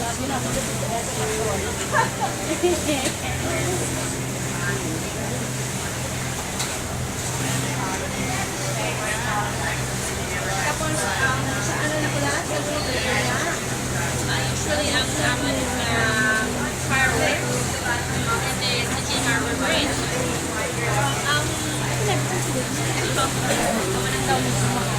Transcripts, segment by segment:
Tapos, sa ano na pala? Sa grupo niya? Usually, ang namin firework and then City Harbor Bridge. Kamanang daw mo sa mga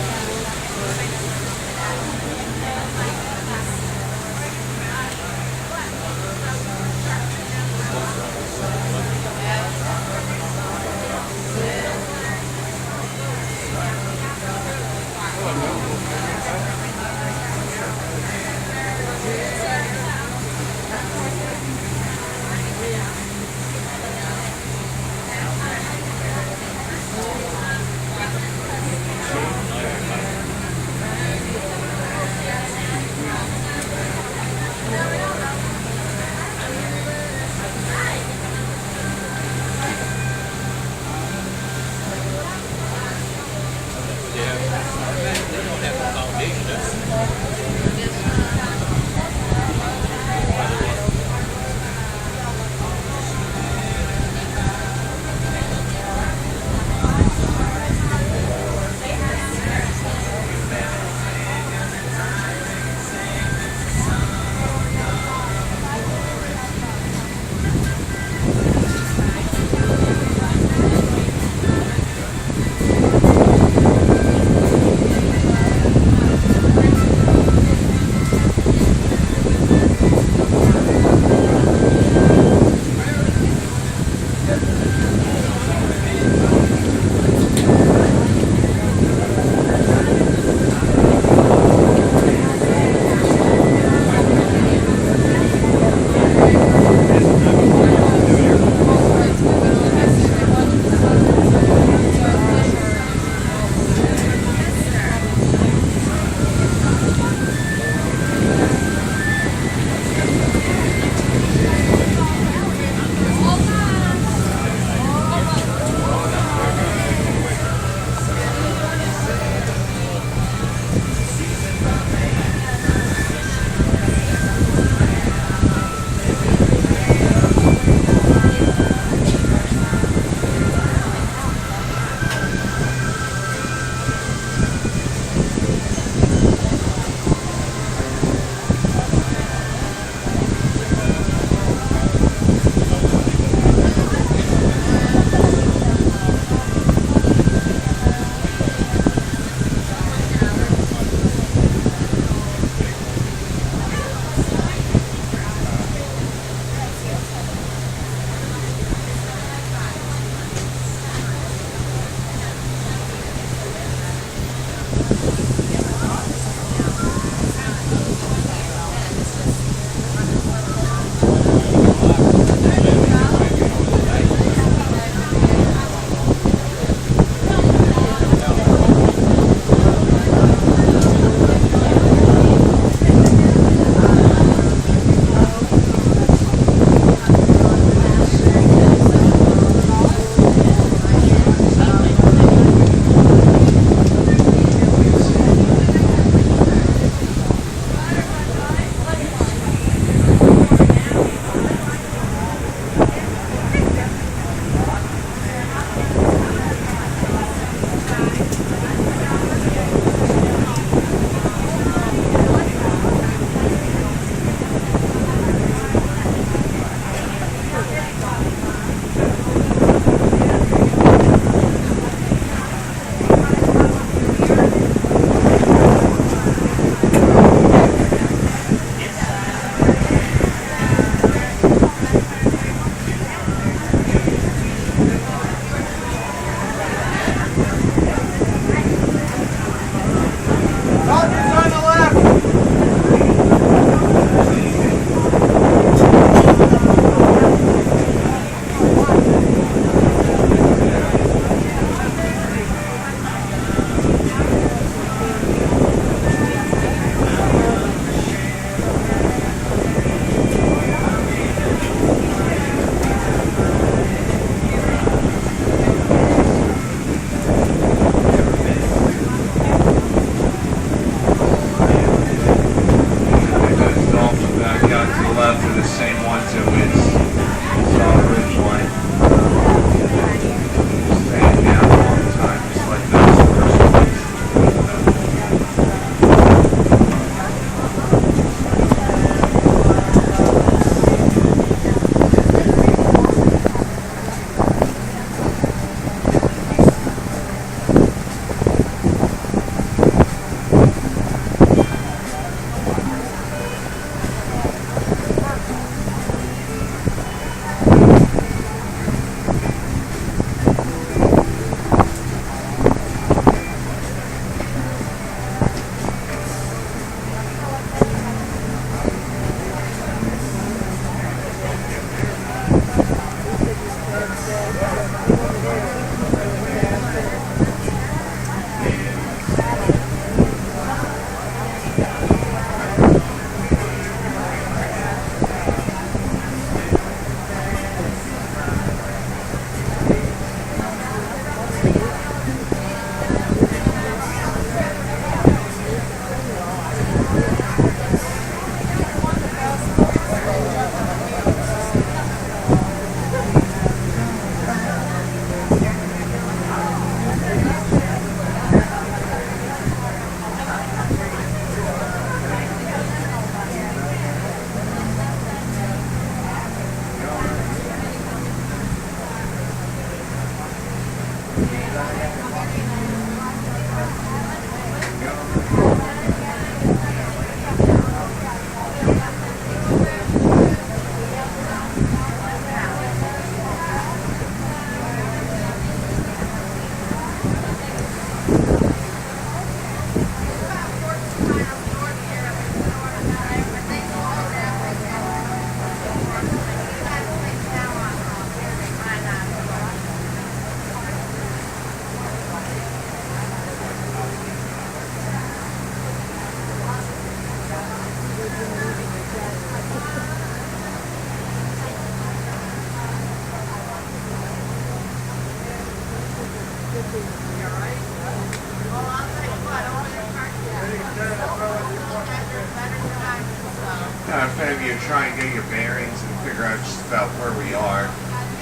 If any of you try and get your bearings and figure out just about where we are,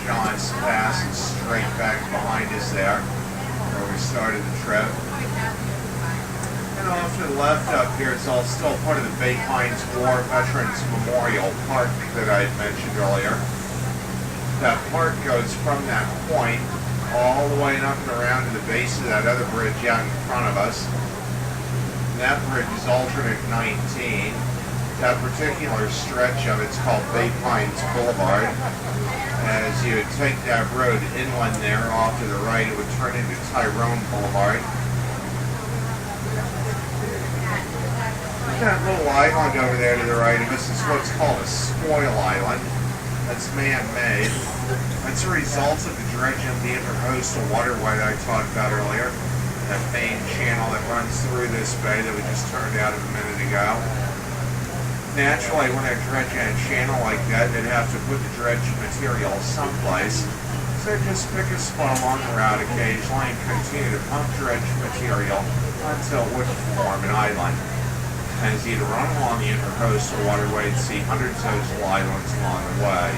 John's Pass is straight back behind us there, where we started the trip. And off to the left up here, it's all still part of the Bay Pines War Veterans Memorial Park that I had mentioned earlier. That park goes from that point all the way up and around to the base of that other bridge out in front of us. And that bridge is alternate 19. That particular stretch of it's called Bay Pines Boulevard. As you would take that road inland there off to the right, it would turn into Tyrone Boulevard. That little island over there to the right of us is what's called a spoil island. That's man-made. It's a result of the dredging of the intercoastal waterway that I talked about earlier. That main channel that runs through this bay that we just turned out a minute ago. Naturally, when they're dredging a channel like that, they'd have to put the dredged material someplace. So they just pick a spot along the route occasionally and continue to pump dredged material until it would form an island. And as you'd run along the intercoastal waterway, you'd see hundreds of those little islands along the way.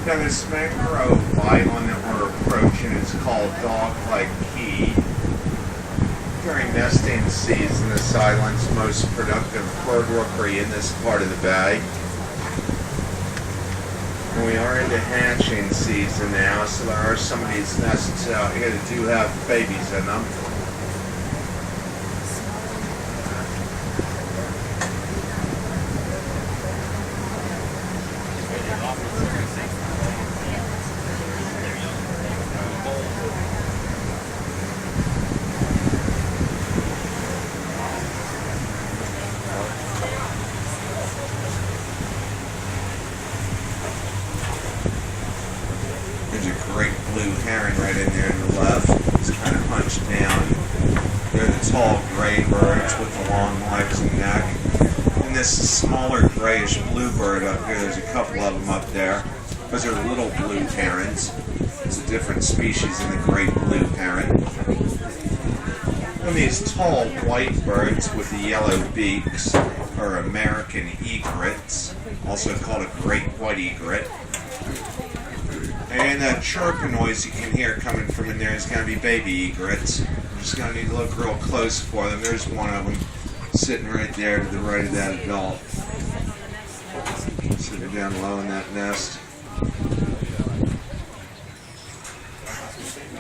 Now this mangrove island that we're approaching is called Dogleg Key. During nesting season, this island's most productive bird rookery in this part of the bay. And we are into hatching season now, so there are some of these nests out here that do have babies in them. There's a great blue heron right in there on the left. It's kind of hunched down. They're the tall gray birds with the long legs and neck. And this smaller grayish blue bird up here, there's a couple of them up there. Those are little blue herons. It's a different species in the great blue heron. And these tall white birds with the yellow beaks are American egrets, also called a great white egret. And that chirping noise you can hear coming from in there is going to be baby egrets. I'm just going to need to look real close for them. There's one of them sitting right there to the right of that adult. Sitting down low in that nest.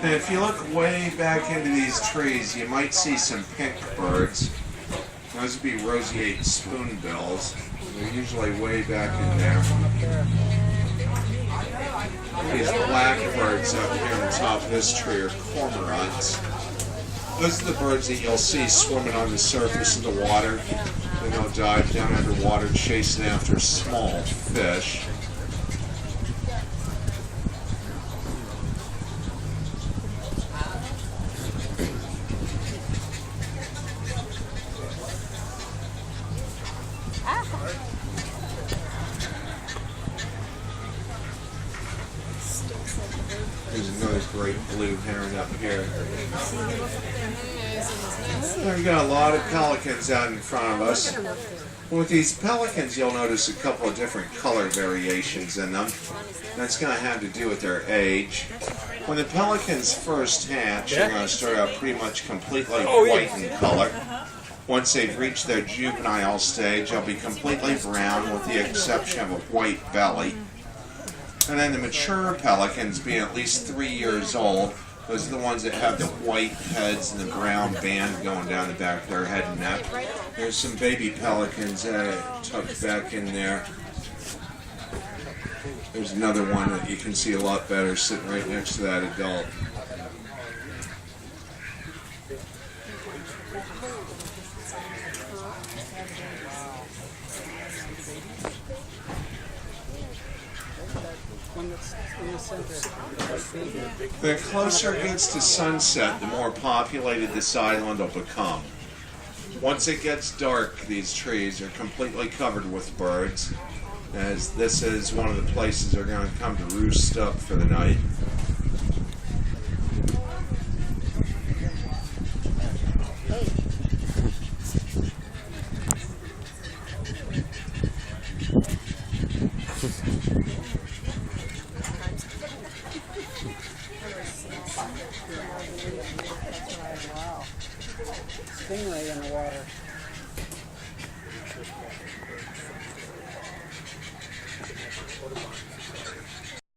And if you look way back into these trees, you might see some pink birds. Those would be roseate spoonbills. They're usually way back in there. These black birds up here on the top of this tree are cormorants. Those are the birds that you'll see swimming on the surface of the water. Then they'll dive down underwater chasing after small fish. There's another great blue heron up here. We've got a lot of pelicans out in front of us. With these pelicans, you'll notice a couple of different color variations in them. That's going to have to do with their age. When the pelicans first hatch, they're going to start out pretty much completely white in color. Once they've reached their juvenile stage, they'll be completely brown with the exception of a white belly. And then the mature pelicans, being at least 3 years old, those are the ones that have the white heads and the brown band going down the back of their head and neck. There's some baby pelicans tucked back in there. There's another one that you can see a lot better sitting right next to that adult. The closer it gets to sunset, the more populated this island will become. Once it gets dark, these trees are completely covered with birds, as this is one of the places they're going to come to roost up for the night. Stingray in the water.